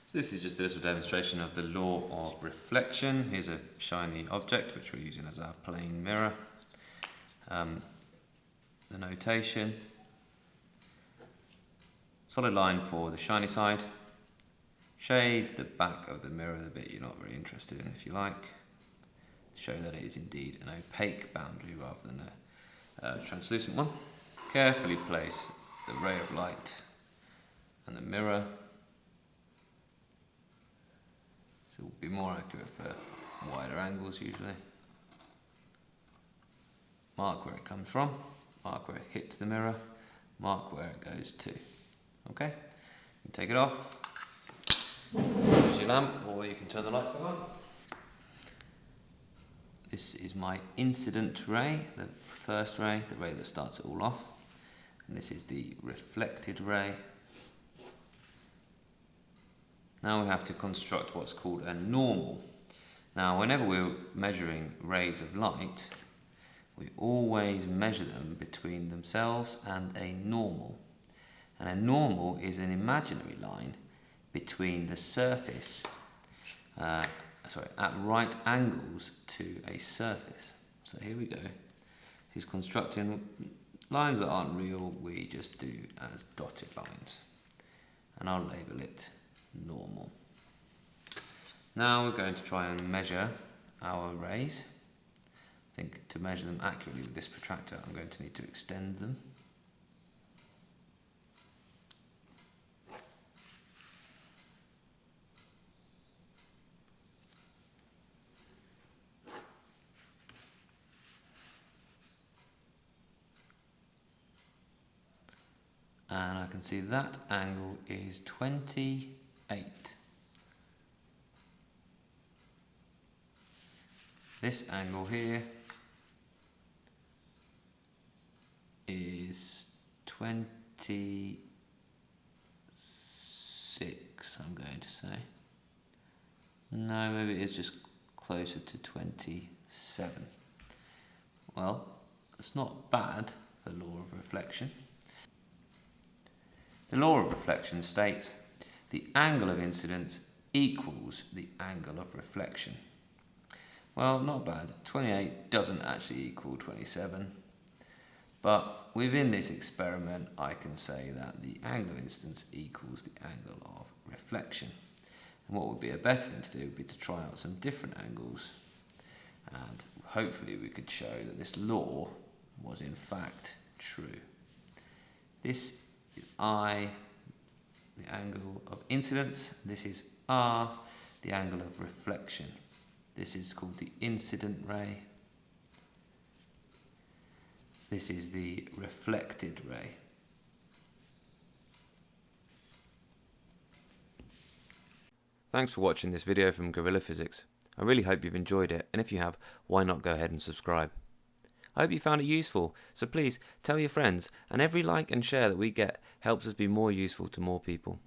So this is just a little demonstration of the law of reflection. Here's a shiny object which we're using as our plane mirror. The notation: solid line for the shiny side. Shade the back of the mirror, the bit you're not very interested in, if you like, to show that it is indeed an opaque boundary rather than a translucent one. Carefully place the ray of light and the mirror. So it will be more accurate for wider angles usually. Mark where it comes from, mark where it hits the mirror, mark where it goes to. Okay, you can take it off, use your lamp, or you can turn the light back on. This is my incident ray, the first ray, the ray that starts it all off. And this is the reflected ray. Now we have to construct what's called a normal. Now whenever we're measuring rays of light, we always measure them between themselves and a normal. And a normal is an imaginary line between the surface, at right angles to a surface. So here we go. This is constructing lines that aren't real, we just do as dotted lines. And I'll label it normal. Now we're going to try and measure our rays. I think to measure them accurately with this protractor, I'm going to need to extend them. And I can see that angle is 28. This angle here is 26, I'm going to say. No, maybe it's just closer to 27. Well, it's not bad for law of reflection. The law of reflection states the angle of incidence equals the angle of reflection. Well, not bad. 28 doesn't actually equal 27. But within this experiment, I can say that the angle of incidence equals the angle of reflection. And what would be a better thing to do would be to try out some different angles. And hopefully we could show that this law was in fact true. This is I, the angle of incidence. This is R, the angle of reflection. This is called the incident ray. This is the reflected ray. Thanks for watching this video from Gorilla Physics. I really hope you've enjoyed it, and if you have, why not go ahead and subscribe. I hope you found it useful, so please tell your friends, and every like and share that we get helps us be more useful to more people.